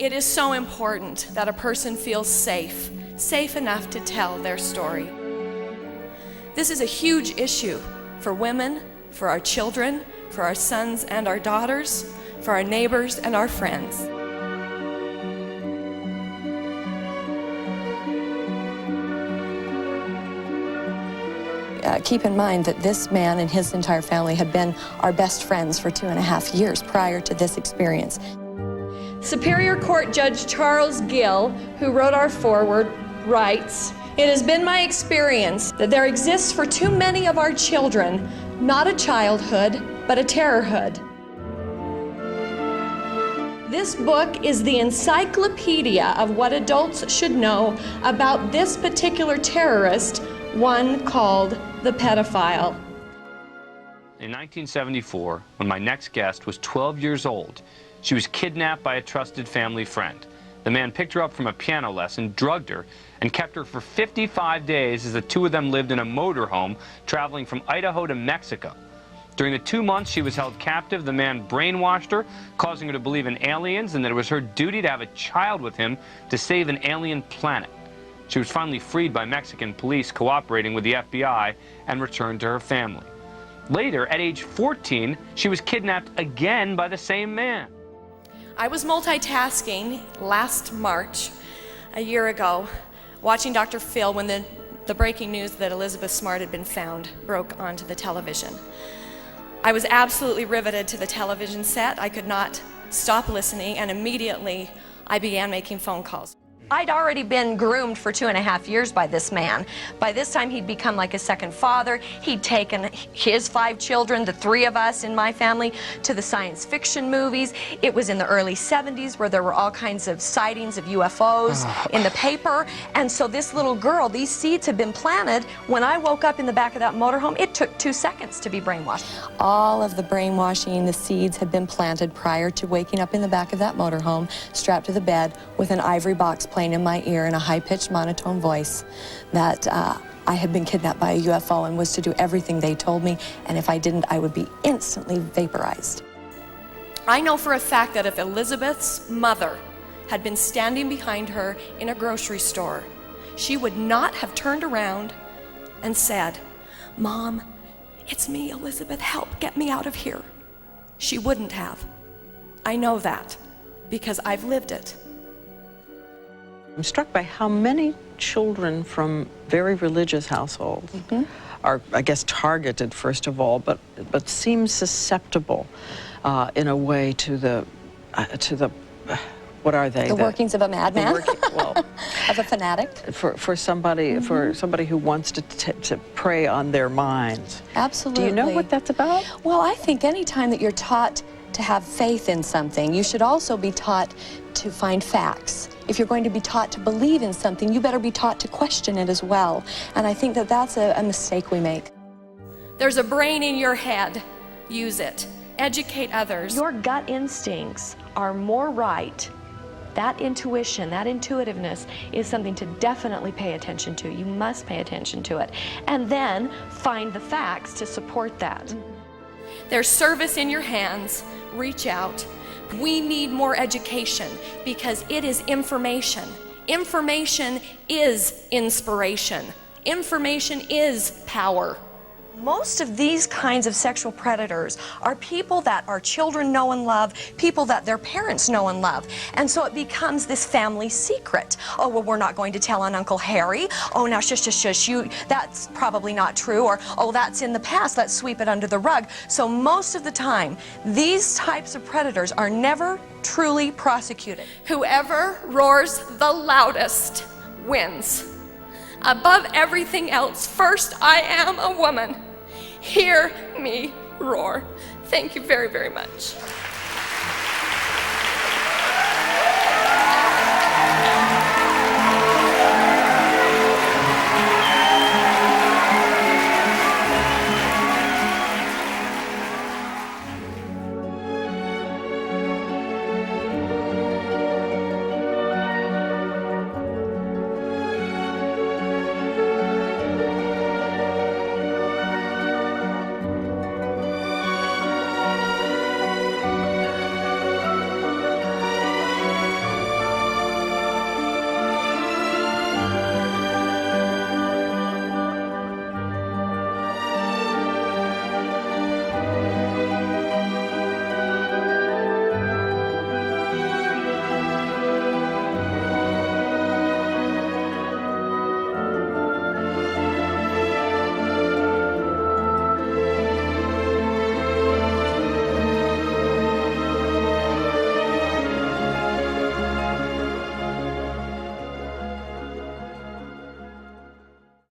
It is so important that a person feels safe enough to tell their story. This is a huge issue for women, for our children, for our sons and our daughters, for our neighbors and our friends. Keep in mind that this man and his entire family had been our best friends for 2.5 years prior to this experience. Superior Court Judge Charles Gill, who wrote our foreword, writes, "It has been my experience that there exists for too many of our children not a childhood, but a terrorhood." This book is the encyclopedia of what adults should know about this particular terrorist, one called the pedophile. In 1974, when my next guest was 12 years old, she was kidnapped by a trusted family friend. The man picked her up from a piano lesson, drugged her, and kept her for 55 days as the two of them lived in a motorhome traveling from Idaho to Mexico. During the 2 months she was held captive, the man brainwashed her, causing her to believe in aliens and that it was her duty to have a child with him to save an alien planet. She was finally freed by Mexican police cooperating with the FBI and returned to her family. Later, at age 14, she was kidnapped again by the same man. I was multitasking last March, a year ago, watching Dr. Phil when the breaking news that Elizabeth Smart had been found broke onto the television. I was absolutely riveted to the television set. I could not stop listening, and immediately I began making phone calls. I'd already been groomed for 2.5 years by this man. By this time, he'd become like a second father. He'd taken his 5 children, the 3 of us in my family, to the science fiction movies. It was in the early 70s where there were all kinds of sightings of UFOs in the paper. And so this little girl, these seeds had been planted. When I woke up in the back of that motorhome, it took 2 seconds to be brainwashed. All of the brainwashing, the seeds had been planted prior to waking up in the back of that motorhome, strapped to the bed with an ivory box playing in my ear in a high-pitched monotone voice that I had been kidnapped by a UFO and was to do everything they told me, and if I didn't, I would be instantly vaporized. I know for a fact that if Elizabeth's mother had been standing behind her in a grocery store, she would not have turned around and said, "Mom, it's me, Elizabeth, help, get me out of here." She wouldn't have. I know that because I've lived it. I'm struck by how many children from very religious households are, I guess, targeted first of all, but seem susceptible in a way to the what are they? The workings of a madman, of a fanatic. For somebody who wants to prey on their minds. Absolutely. Do you know what that's about? Well, I think any time that you're taught to have faith in something, you should also be taught to find facts. If you're going to be taught to believe in something, you better be taught to question it as well. And I think that that's a mistake we make. There's a brain in your head. Use it. Educate others. Your gut instincts are more right. That intuition, that intuitiveness is something to definitely pay attention to. You must pay attention to it. And then find the facts to support that. There's service in your hands. Reach out. We need more education because it is information. Information is inspiration. Information is power. Most of these kinds of sexual predators are people that our children know and love, people that their parents know and love. And so it becomes this family secret. Oh, well, we're not going to tell on Uncle Harry. Oh, now shush, shush, shush, that's probably not true. Or, oh, that's in the past, let's sweep it under the rug. So most of the time, these types of predators are never truly prosecuted. Whoever roars the loudest wins. Above everything else, first, I am a woman. Hear me roar. Thank you very, very much.